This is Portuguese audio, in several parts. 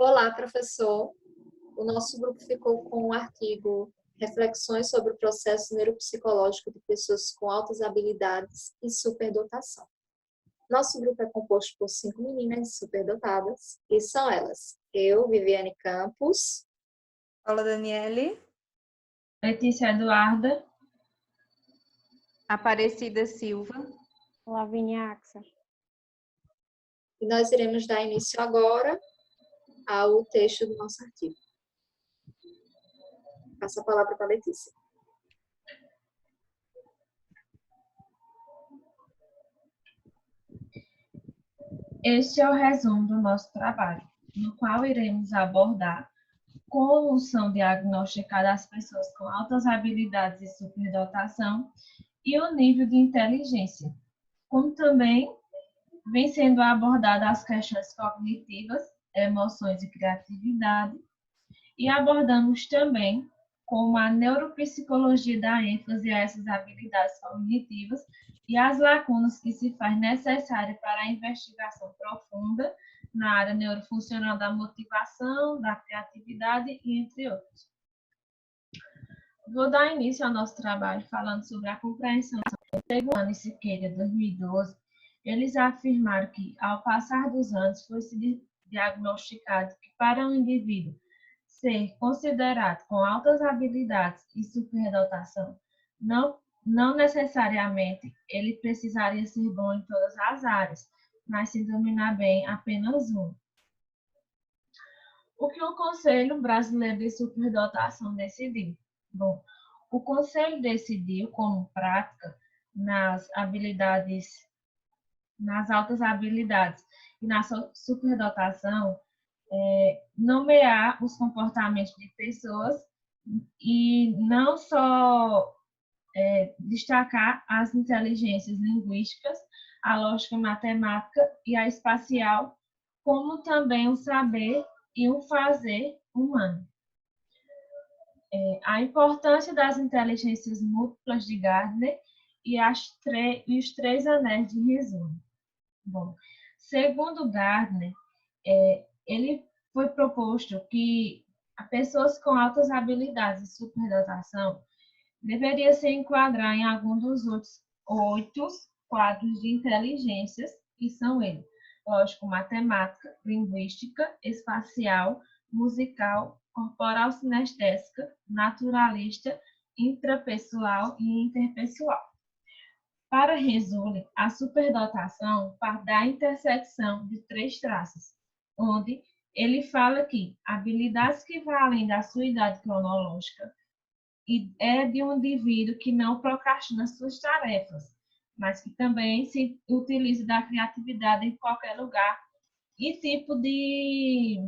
Olá, professor. O nosso grupo ficou com o artigo Reflexões sobre o processo neuropsicológico de pessoas com altas habilidades e superdotação. Nosso grupo é composto por 5 meninas superdotadas, e são elas: eu, Viviane Campos, Paula Daniele, Letícia Eduarda, Aparecida Silva, Lavínia Axa. e nós iremos dar início agora ao texto do nosso artigo. Passo a palavra para a Letícia. Este é o resumo do nosso trabalho, no qual iremos abordar como são diagnosticadas as pessoas com altas habilidades e superdotação e o nível de inteligência, como também vem sendo abordadas as questões cognitivas, emoções e criatividade, e abordamos também como a neuropsicologia dá ênfase a essas habilidades cognitivas e as lacunas que se faz necessária para a investigação profunda na área neurofuncional da motivação, da criatividade e entre outros. Vou dar início ao nosso trabalho falando sobre a compreensão. Segundo Ana e Siqueira, 2012, eles afirmaram que, ao passar dos anos, foi-se diagnosticado que para um indivíduo ser considerado com altas habilidades e superdotação, não necessariamente ele precisaria ser bom em todas as áreas, mas se dominar bem apenas uma. O que o Conselho Brasileiro de Superdotação decidiu? Bom, o Conselho decidiu, como prática, nas altas habilidades e na superdotação, nomear os comportamentos de pessoas e não só destacar as inteligências linguísticas, a lógica matemática e a espacial, como também o saber e o fazer humano. A importância das inteligências múltiplas de Gardner e os 3 anéis de resumo. Bom, segundo Gardner, ele foi proposto que as pessoas com altas habilidades e superdotação deveriam se enquadrar em algum dos outros 8 quadros de inteligências, que são eles: lógico-matemática, linguística, espacial, musical, corporal sinestésica, naturalista, intrapessoal e interpessoal. Para Resule, a superdotação parte da intersecção de 3 traços, onde ele fala que habilidades que vão além da sua idade cronológica é de um indivíduo que não procrastina suas tarefas, mas que também se utiliza da criatividade em qualquer lugar e tipo de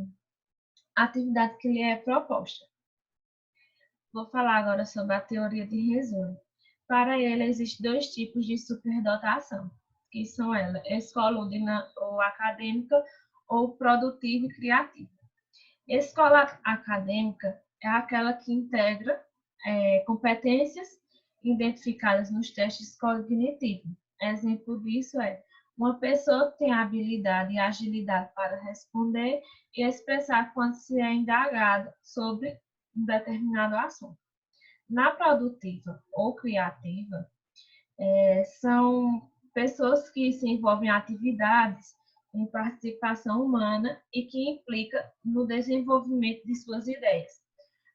atividade que lhe é proposta. Vou falar agora sobre a teoria de Resule. Para ele, existem 2 tipos de superdotação, que são elas: escola ou acadêmica ou produtiva e criativa. Escola acadêmica é aquela que integra competências identificadas nos testes cognitivos. Exemplo disso é uma pessoa que tem habilidade e agilidade para responder e expressar quando se é indagado sobre um determinado assunto. Na produtiva ou criativa, são pessoas que se envolvem em atividades em participação humana e que implica no desenvolvimento de suas ideias,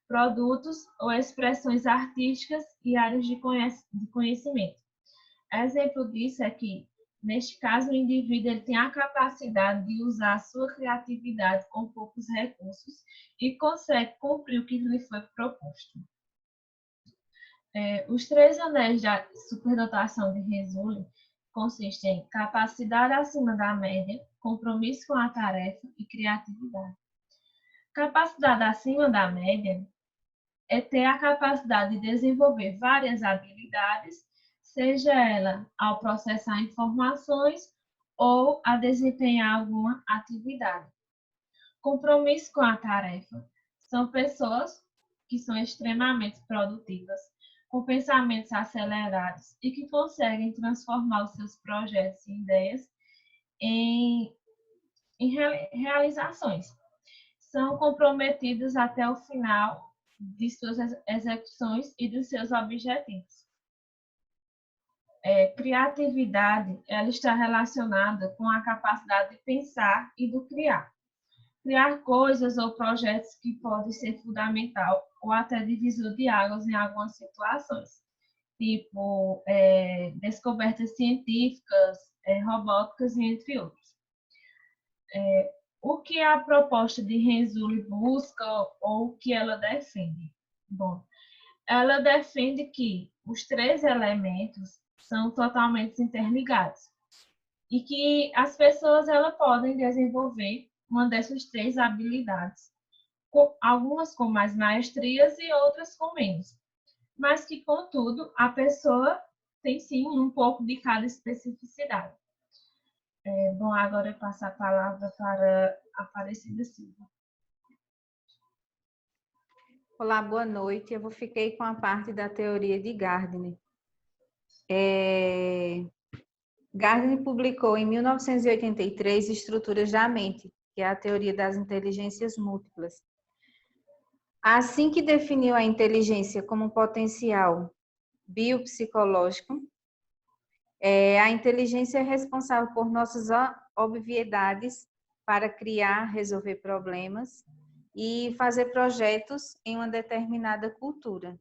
produtos ou expressões artísticas e áreas de conhecimento. Exemplo disso é que, neste caso, o indivíduo ele tem a capacidade de usar a sua criatividade com poucos recursos e consegue cumprir o que lhe foi proposto. Os 3 anéis da superdotação de Resule consistem em capacidade acima da média, compromisso com a tarefa e criatividade. Capacidade acima da média é ter a capacidade de desenvolver várias habilidades, seja ela ao processar informações ou a desempenhar alguma atividade. Compromisso com a tarefa são pessoas que são extremamente produtivas, com pensamentos acelerados e que conseguem transformar os seus projetos e ideias em realizações. são comprometidos até o final de suas execuções e dos seus objetivos. Criatividade, ela está relacionada com a capacidade de pensar e do criar. Criar coisas ou projetos que podem ser fundamental ou até divisor de águas em algumas situações, tipo descobertas científicas, robóticas e entre outros. O que a proposta de Renzulli busca ou o que ela defende? Bom, ela defende que os três elementos são totalmente interligados e que as pessoas podem desenvolver uma dessas três habilidades, algumas com mais maestrias e outras com menos, mas que, contudo, a pessoa tem sim um pouco de cada especificidade. Bom, agora eu passo a palavra para a Aparecida Silva. Olá, boa noite. Eu fiquei com a parte da teoria de Gardner. Gardner publicou em 1983 Estruturas da Mente, que é a teoria das inteligências múltiplas. Assim que definiu a inteligência como um potencial biopsicológico, a inteligência é responsável por nossas obviedades para criar, resolver problemas e fazer projetos em uma determinada cultura.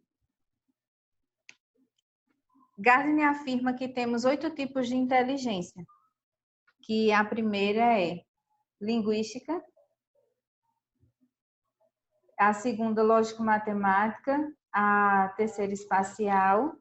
Gardner afirma que temos 8 tipos de inteligência, que a primeira é linguística, a segunda lógico-matemática, a terceira espacial,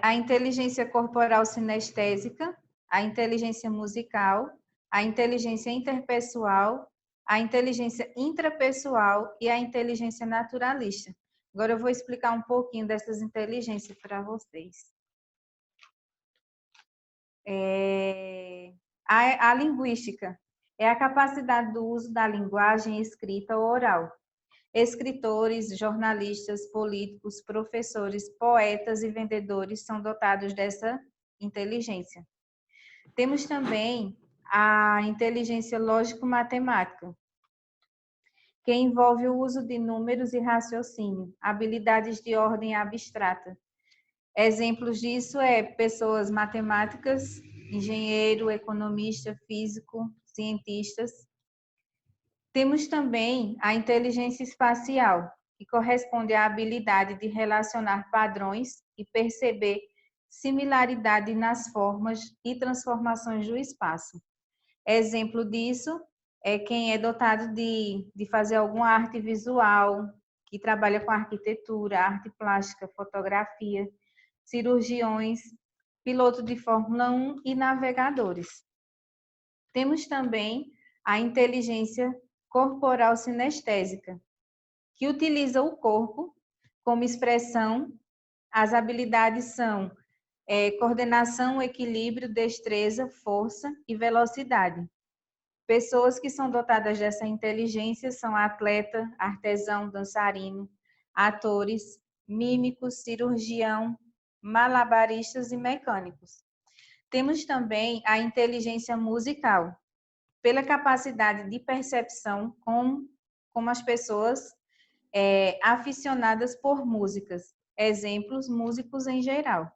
a inteligência corporal sinestésica, a inteligência musical, a inteligência interpessoal, a inteligência intrapessoal e a inteligência naturalista. Agora eu vou explicar um pouquinho dessas inteligências para vocês. A linguística é a capacidade do uso da linguagem escrita ou oral. Escritores, jornalistas, políticos, professores, poetas e vendedores são dotados dessa inteligência. Temos também a inteligência lógico-matemática, que envolve o uso de números e raciocínio, habilidades de ordem abstrata. Exemplos disso pessoas matemáticas, engenheiro, economista, físico, cientistas. Temos também a inteligência espacial, que corresponde à habilidade de relacionar padrões e perceber similaridade nas formas e transformações do espaço. Exemplo disso é quem é dotado de fazer alguma arte visual, que trabalha com arquitetura, arte plástica, fotografia, cirurgiões, piloto de Fórmula 1 e navegadores. Temos também a inteligência corporal sinestésica, que utiliza o corpo como expressão. As habilidades são coordenação, equilíbrio, destreza, força e velocidade. Pessoas que são dotadas dessa inteligência são atleta, artesão, dançarino, atores, mímicos, cirurgião, malabaristas e mecânicos. Temos também a inteligência musical, pela capacidade de percepção como as pessoas aficionadas por músicas. Exemplos, músicos em geral.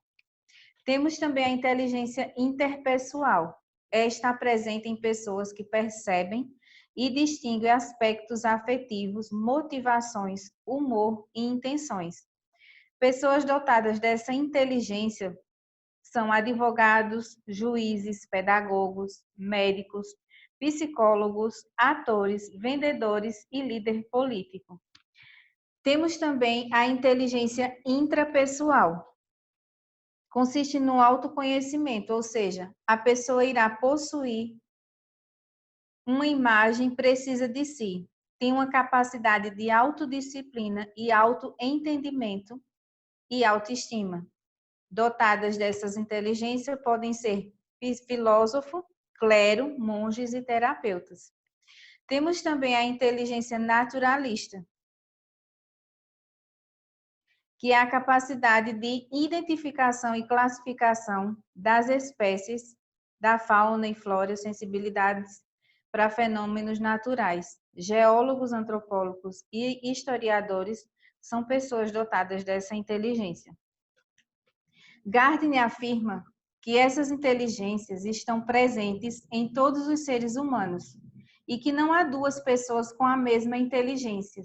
Temos também a inteligência interpessoal. Está presente em pessoas que percebem e distinguem aspectos afetivos, motivações, humor e intenções. Pessoas dotadas dessa inteligência são advogados, juízes, pedagogos, médicos, psicólogos, atores, vendedores e líder político. Temos também a inteligência intrapessoal. Consiste no autoconhecimento, ou seja, a pessoa irá possuir uma imagem precisa de si, tem uma capacidade de autodisciplina e autoentendimento e autoestima. Dotadas dessas inteligências podem ser filósofo, clero, monges e terapeutas. Temos também a inteligência naturalista, que é a capacidade de identificação e classificação das espécies da fauna e flora, sensibilidades para fenômenos naturais. Geólogos, antropólogos e historiadores são pessoas dotadas dessa inteligência. Gardner afirma que essas inteligências estão presentes em todos os seres humanos e que não há duas pessoas com a mesma inteligência,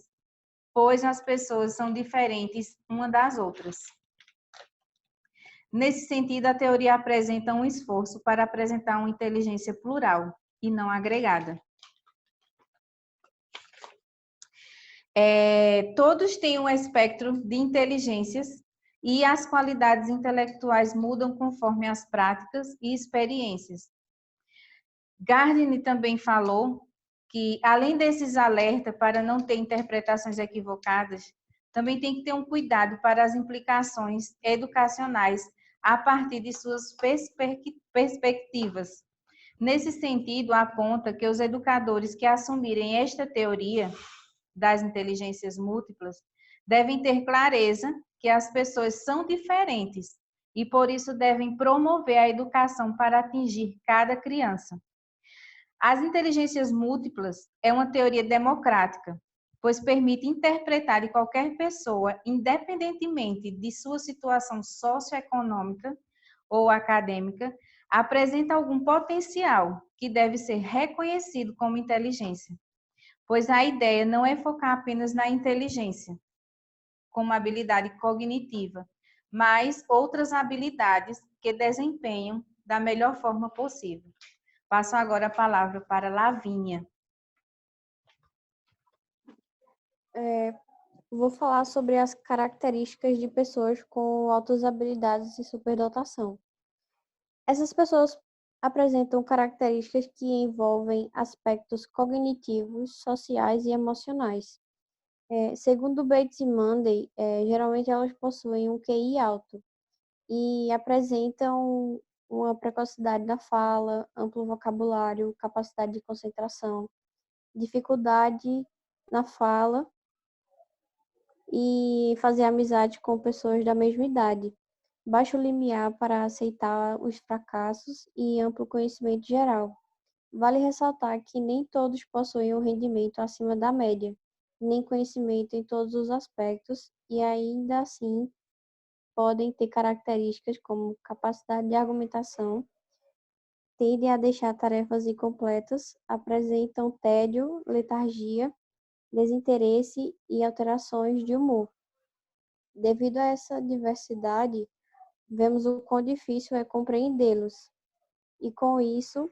pois as pessoas são diferentes uma das outras. Nesse sentido, a teoria apresenta um esforço para apresentar uma inteligência plural e não agregada. Todos têm um espectro de inteligências e as qualidades intelectuais mudam conforme as práticas e experiências. Gardner também falou que, além desses alertas para não ter interpretações equivocadas, também tem que ter um cuidado para as implicações educacionais a partir de suas perspectivas. Nesse sentido, aponta que os educadores que assumirem esta teoria das inteligências múltiplas devem ter clareza que as pessoas são diferentes e, por isso, devem promover a educação para atingir cada criança. As inteligências múltiplas é uma teoria democrática, pois permite interpretar de qualquer pessoa, independentemente de sua situação socioeconômica ou acadêmica, apresenta algum potencial que deve ser reconhecido como inteligência, pois a ideia não é focar apenas na inteligência, como habilidade cognitiva, mas outras habilidades que desempenham da melhor forma possível. Passo agora a palavra para Lavínia. Vou falar sobre as características de pessoas com altas habilidades e superdotação. Essas pessoas apresentam características que envolvem aspectos cognitivos, sociais e emocionais. Segundo Bates e Monday, geralmente elas possuem um QI alto e apresentam uma precocidade na fala, amplo vocabulário, capacidade de concentração, dificuldade na fala e fazer amizade com pessoas da mesma idade, baixo limiar para aceitar os fracassos e amplo conhecimento geral. Vale ressaltar que nem todos possuem um rendimento acima da média, nem conhecimento em todos os aspectos e ainda assim podem ter características como capacidade de argumentação, tendem a deixar tarefas incompletas, apresentam tédio, letargia, desinteresse e alterações de humor. Devido a essa diversidade, vemos o quão difícil é compreendê-los. E com isso,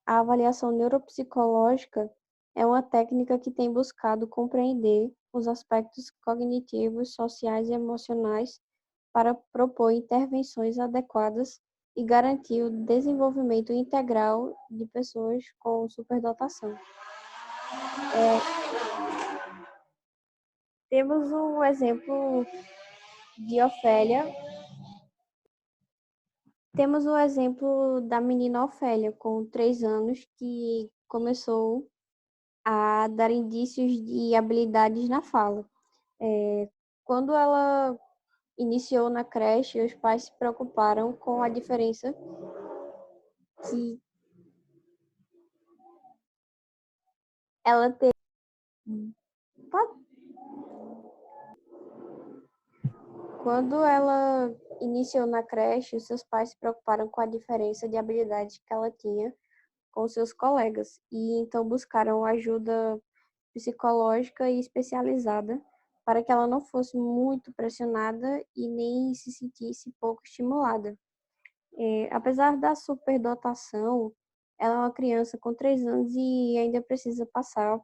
a avaliação neuropsicológica é uma técnica que tem buscado compreender os aspectos cognitivos, sociais e emocionais para propor intervenções adequadas e garantir o desenvolvimento integral de pessoas com superdotação. Temos o exemplo de Ofélia. Temos o exemplo da menina Ofélia, com 3 anos, que começou a dar indícios de habilidades na fala. Quando ela iniciou na creche, os pais se preocuparam com a diferença que ela teve. Quando ela iniciou na creche, seus pais se preocuparam com a diferença de habilidades que ela tinha com seus colegas e então buscaram ajuda psicológica e especializada para que ela não fosse muito pressionada e nem se sentisse pouco estimulada. Apesar da superdotação, ela é uma criança com 3 anos e ainda precisa passar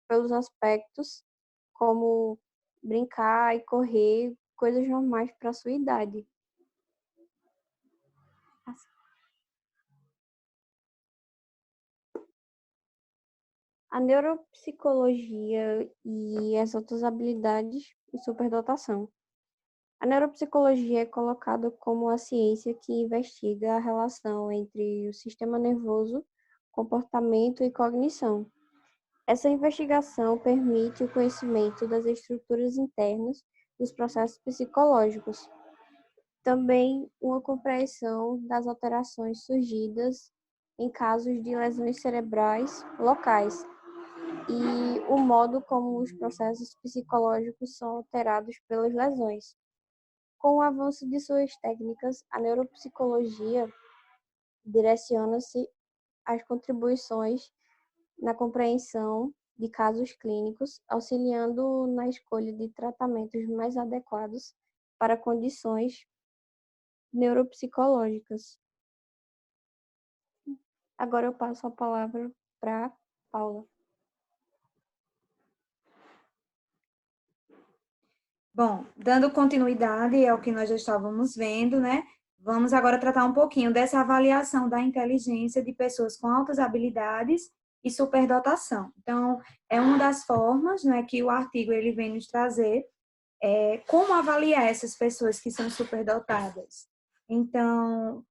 pelos aspectos como brincar e correr, coisas normais para a sua idade. A neuropsicologia e as outras habilidades e superdotação. A neuropsicologia é colocada como a ciência que investiga a relação entre o sistema nervoso, comportamento e cognição. Essa investigação permite o conhecimento das estruturas internas dos processos psicológicos. Também uma compreensão das alterações surgidas em casos de lesões cerebrais locais e o modo como os processos psicológicos são alterados pelas lesões. Com o avanço de suas técnicas, a neuropsicologia direciona-se às contribuições na compreensão de casos clínicos, auxiliando na escolha de tratamentos mais adequados para condições neuropsicológicas. Agora eu passo a palavra para Paula. Bom, dando continuidade ao que nós já estávamos vendo, né? Vamos agora tratar um pouquinho dessa avaliação da inteligência de pessoas com altas habilidades e superdotação. Então, é uma das formas, né, que o artigo ele vem nos trazer, como avaliar essas pessoas que são superdotadas. Então,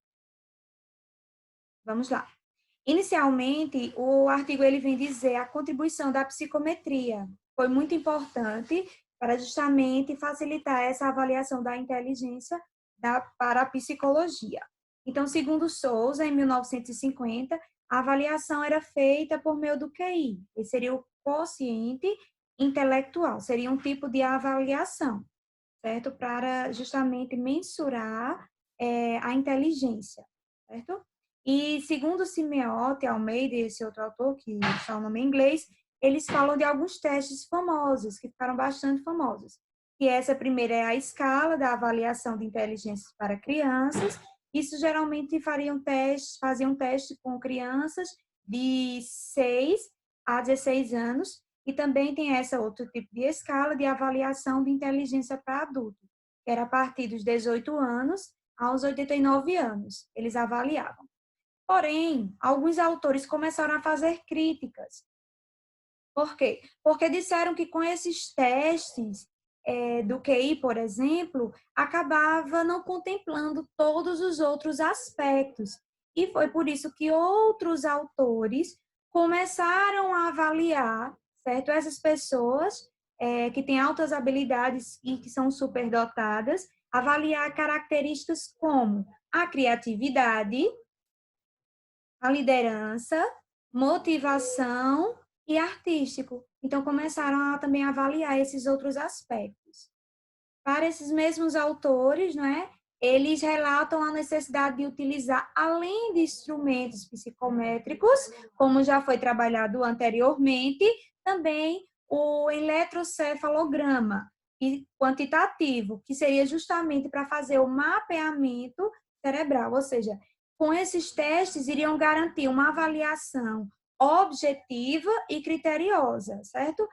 vamos lá. Inicialmente, o artigo ele vem dizer a contribuição da psicometria foi muito importante para justamente facilitar essa avaliação da inteligência para a psicologia. Então, segundo Souza, em 1950, a avaliação era feita por meio do QI, esse seria o quociente intelectual, seria um tipo de avaliação, certo? Para justamente mensurar a inteligência, certo? E segundo Simeotti Almeida, esse outro autor, que está o nome em inglês, eles falam de alguns testes famosos, que ficaram bastante famosos. Que essa primeira é a escala da avaliação de inteligência para crianças. Isso geralmente faziam teste com crianças de 6 a 16 anos. E também tem essa outro tipo de escala de avaliação de inteligência para adultos, que era a partir dos 18 anos aos 89 anos, eles avaliavam. Porém, alguns autores começaram a fazer críticas. Por quê? Porque disseram que com esses testes do QI, por exemplo, acabava não contemplando todos os outros aspectos. E foi por isso que outros autores começaram a avaliar, certo? Essas pessoas que têm altas habilidades e que são superdotadas, avaliar características como a criatividade, a liderança, motivação e artístico. Então, começaram também a avaliar esses outros aspectos. Para esses mesmos autores, não é? Eles relatam a necessidade de utilizar, além de instrumentos psicométricos, como já foi trabalhado anteriormente, também o eletrocefalograma quantitativo, que seria justamente para fazer o mapeamento cerebral, ou seja, com esses testes iriam garantir uma avaliação objetiva e criteriosa, certo?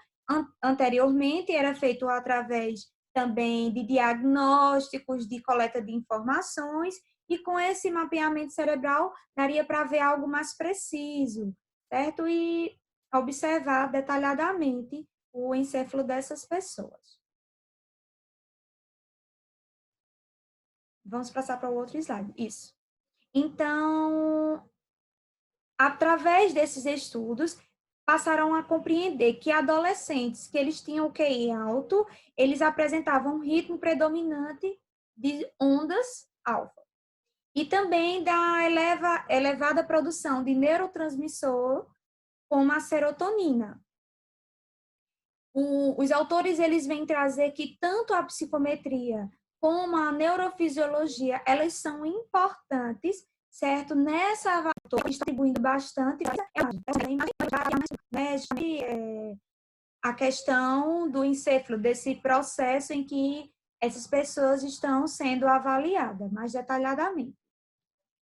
Anteriormente era feito através também de diagnósticos, de coleta de informações, e com esse mapeamento cerebral daria para ver algo mais preciso, certo? E observar detalhadamente o encéfalo dessas pessoas. Vamos passar para o outro slide. Isso. Então, através desses estudos, passaram a compreender que adolescentes que eles tinham o QI alto, eles apresentavam um ritmo predominante de ondas alfa. E também da elevada produção de neurotransmissor como a serotonina. Os autores eles vêm trazer que tanto a psicometria como a neurofisiologia, elas são importantes, certo? Nessa avaliação, distribuindo bastante a questão do encéfalo, desse processo em que essas pessoas estão sendo avaliadas mais detalhadamente.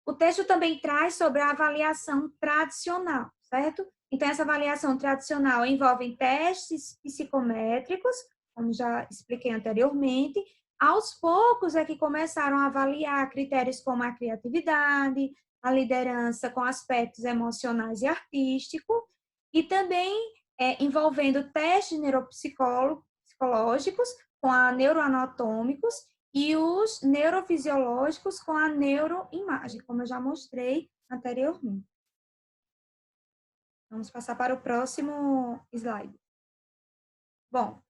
O texto também traz sobre a avaliação tradicional, certo? Então, essa avaliação tradicional envolve testes psicométricos, como já expliquei anteriormente. Aos poucos é que começaram a avaliar critérios como a criatividade, a liderança com aspectos emocionais e artísticos, e também envolvendo testes neuropsicológicos com a neuroanatômicos e os neurofisiológicos com a neuroimagem, como eu já mostrei anteriormente. Vamos passar para o próximo slide. Bom,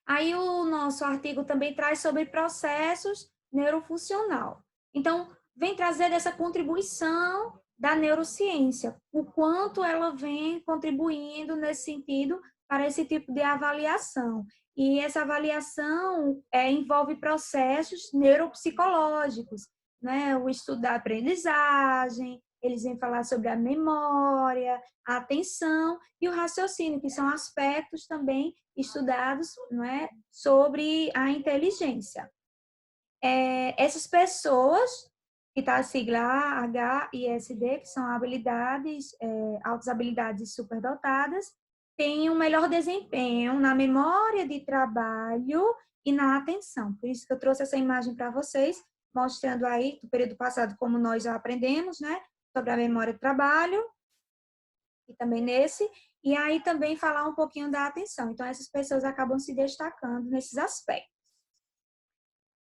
Aí o nosso artigo também traz sobre processos neurofuncional. Então, vem trazer essa contribuição da neurociência, o quanto ela vem contribuindo nesse sentido para esse tipo de avaliação. E essa avaliação envolve processos neuropsicológicos, né? O estudo da aprendizagem, eles vêm falar sobre a memória, a atenção e o raciocínio, que são aspectos também estudados, não é, sobre a inteligência. Essas pessoas, que está a sigla HISD, que são habilidades, altas habilidades superdotadas, têm um melhor desempenho na memória de trabalho e na atenção. Por isso que eu trouxe essa imagem para vocês, mostrando aí, do período passado, como nós já aprendemos, né, sobre a memória de trabalho, e também nesse, e aí também falar um pouquinho da atenção. Então, essas pessoas acabam se destacando nesses aspectos.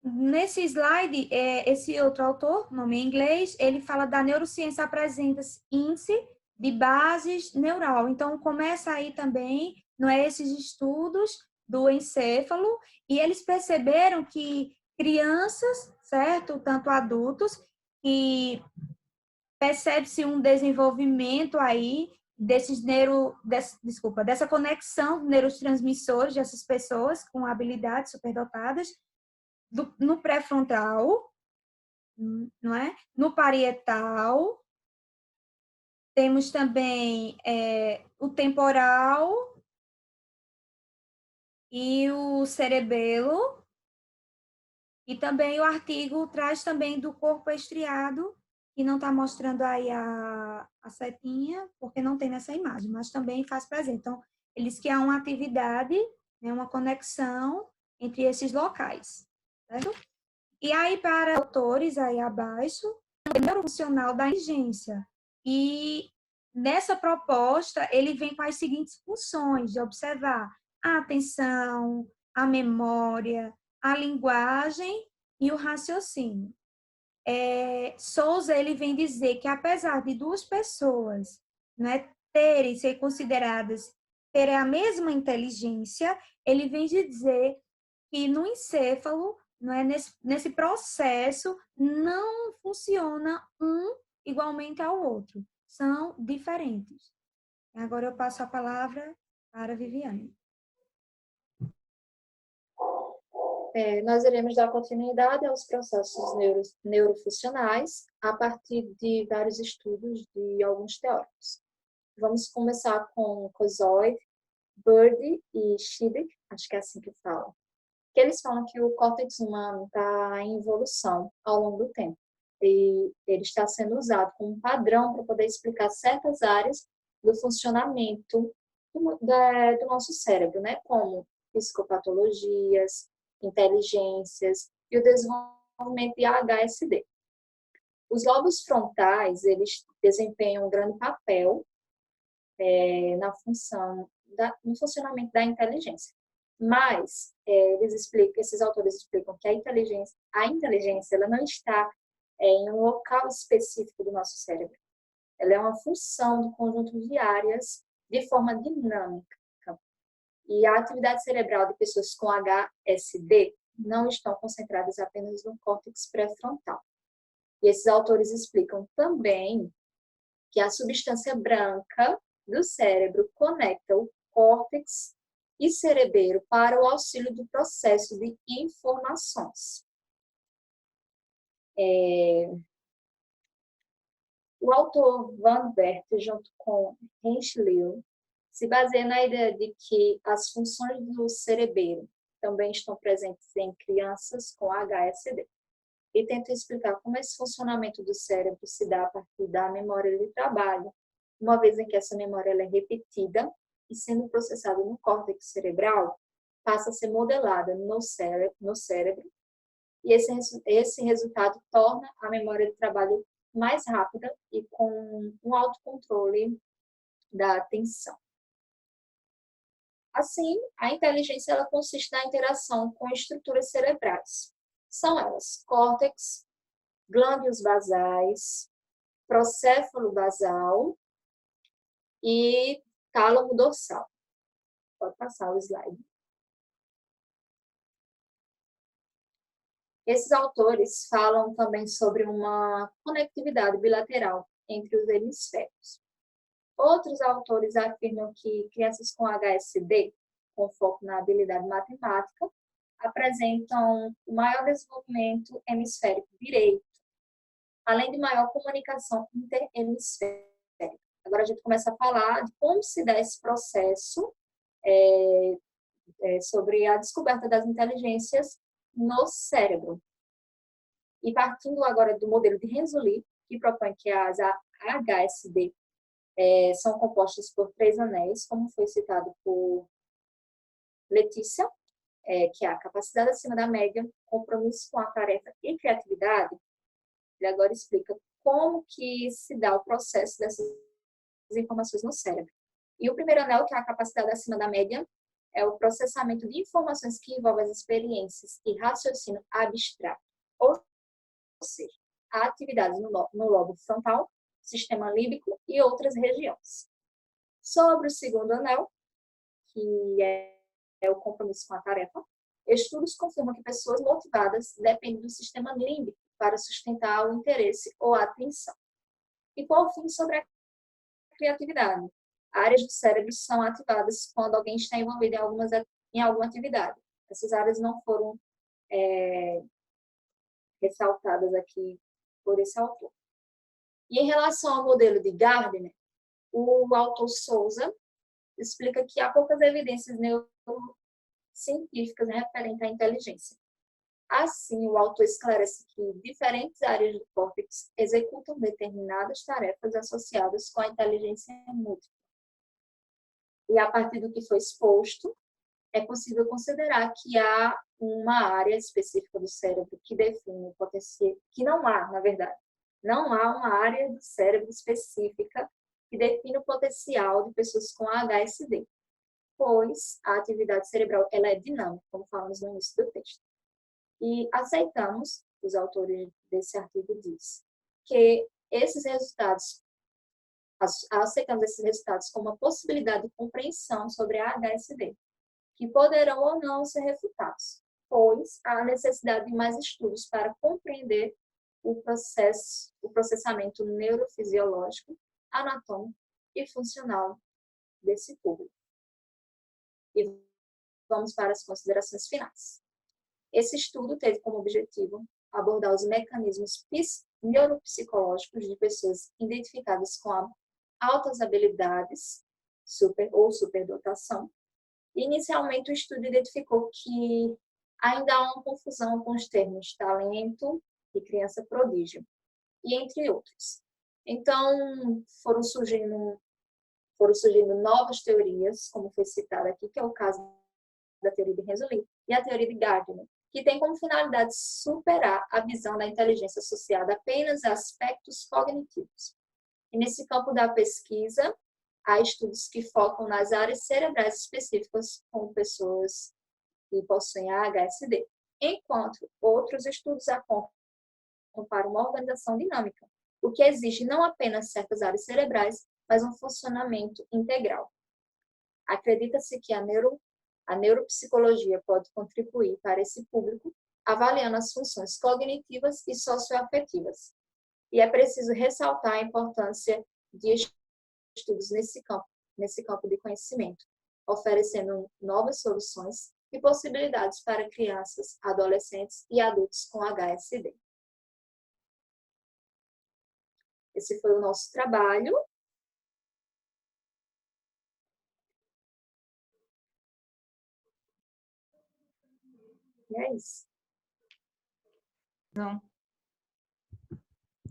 Nesse slide, esse outro autor, nome em inglês, ele fala da neurociência apresenta índice de bases neural. Então, começa aí também, não é, esses estudos do encéfalo, e eles perceberam que crianças, certo, tanto adultos, que percebe-se um desenvolvimento aí dessa conexão de neurotransmissores dessas pessoas com habilidades superdotadas no pré-frontal, não é? No parietal, temos também o temporal e o cerebelo, e também o artigo traz também do corpo estriado, que não está mostrando aí a setinha, porque não tem nessa imagem, mas também faz presente. Então, eles que há uma atividade, né, uma conexão entre esses locais, certo? E aí, para autores aí abaixo, o neurofuncional da inteligência. E nessa proposta, ele vem com as seguintes funções de observar a atenção, a memória, a linguagem e o raciocínio. Souza, ele vem dizer que apesar de duas pessoas, né, ser consideradas terem a mesma inteligência, ele vem dizer que no encéfalo, não é, nesse processo, não funciona um igualmente ao outro. São diferentes. Agora eu passo a palavra para a Viviane. Nós iremos dar continuidade aos processos neurofuncionais a partir de vários estudos de alguns teóricos. Vamos começar com Kozoid, Bird e Schiebig, acho que é assim que fala, que eles falam que o córtex humano está em evolução ao longo do tempo. E ele está sendo usado como um padrão para poder explicar certas áreas do funcionamento do nosso cérebro, né? Como psicopatologias, inteligências e o desenvolvimento de HSD. Os lobos frontais, eles desempenham um grande papel no funcionamento da inteligência. Mas esses autores explicam que a inteligência ela não está em um local específico do nosso cérebro. Ela é uma função do conjunto de áreas de forma dinâmica. E a atividade cerebral de pessoas com HSD não estão concentradas apenas no córtex pré-frontal. E esses autores explicam também que a substância branca do cérebro conecta o córtex e cerebelo para o auxílio do processo de informações. O autor Van Wert, junto com Henschel, se baseia na ideia de que as funções do cerebelo também estão presentes em crianças com HSD. E tenta explicar como esse funcionamento do cérebro se dá a partir da memória de trabalho, uma vez em que essa memória ela é repetida e sendo processada no córtex cerebral, passa a ser modelada no cérebro e esse resultado torna a memória de trabalho mais rápida e com um autocontrole da atenção. Assim, a inteligência ela consiste na interação com estruturas cerebrais. São elas córtex, glândulos basais, procéfalo basal e tálamo dorsal. Pode passar o slide. Esses autores falam também sobre uma conectividade bilateral entre os hemisférios. Outros autores afirmam que crianças com HSD, com foco na habilidade matemática, apresentam o maior desenvolvimento hemisférico direito, além de maior comunicação interhemisférica. Agora a gente começa a falar de como se dá esse processo sobre a descoberta das inteligências no cérebro. E partindo agora do modelo de Renzulli, que propõe que as HSD são compostas por 3 anéis, como foi citado por Letícia, que é a capacidade acima da média, compromisso com a tarefa e criatividade. Ele agora explica como que se dá o processo dessas informações no cérebro. E o primeiro anel, que é a capacidade acima da média, é o processamento de informações que envolvem as experiências e raciocínio abstrato, ou seja, a atividade no lobo frontal, sistema límbico e outras regiões. Sobre o segundo anel, que é o compromisso com a tarefa, estudos confirmam que pessoas motivadas dependem do sistema límbico para sustentar o interesse ou a atenção. E, por fim, sobre a criatividade. Áreas do cérebro são ativadas quando alguém está envolvido em alguma atividade. Essas áreas não foram ressaltadas aqui por esse autor. E em relação ao modelo de Gardner, o autor Souza explica que há poucas evidências neurocientíficas referentes à inteligência. Assim, o autor esclarece que diferentes áreas do córtex executam determinadas tarefas associadas com a inteligência múltipla. E a partir do que foi exposto, é possível considerar que há uma área específica do cérebro que define o potencial, que não há, na verdade, não há uma área do cérebro específica que define o potencial de pessoas com HSD, pois a atividade cerebral ela é dinâmica, como falamos no início do texto. E aceitamos, os autores desse artigo dizem, que aceitamos esses resultados como uma possibilidade de compreensão sobre a HSD, que poderão ou não ser refutados, pois há necessidade de mais estudos para compreender o processamento neurofisiológico, anatômico e funcional desse público. E vamos para as considerações finais. Esse estudo teve como objetivo abordar os mecanismos neuropsicológicos de pessoas identificadas com altas habilidades ou superdotação. Inicialmente, o estudo identificou que ainda há uma confusão com os termos talento e criança prodígio, e entre outros. Então, foram surgindo novas teorias, como foi citado aqui, que é o caso da teoria de Renzulli e a teoria de Gardner, que tem como finalidade superar a visão da inteligência associada apenas a aspectos cognitivos. E nesse campo da pesquisa, há estudos que focam nas áreas cerebrais específicas com pessoas que possuem a HSD, enquanto outros estudos apontam para uma organização dinâmica, o que exige não apenas certas áreas cerebrais, mas um funcionamento integral. Acredita-se que a neuropsicologia pode contribuir para esse público, avaliando as funções cognitivas e socioafetivas. E é preciso ressaltar a importância de estudos nesse campo de conhecimento, oferecendo novas soluções e possibilidades para crianças, adolescentes e adultos com HSD. Esse foi o nosso trabalho. E é isso.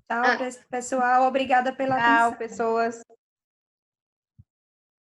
Tchau, pessoal. Obrigada pela atenção. Tchau, pessoas.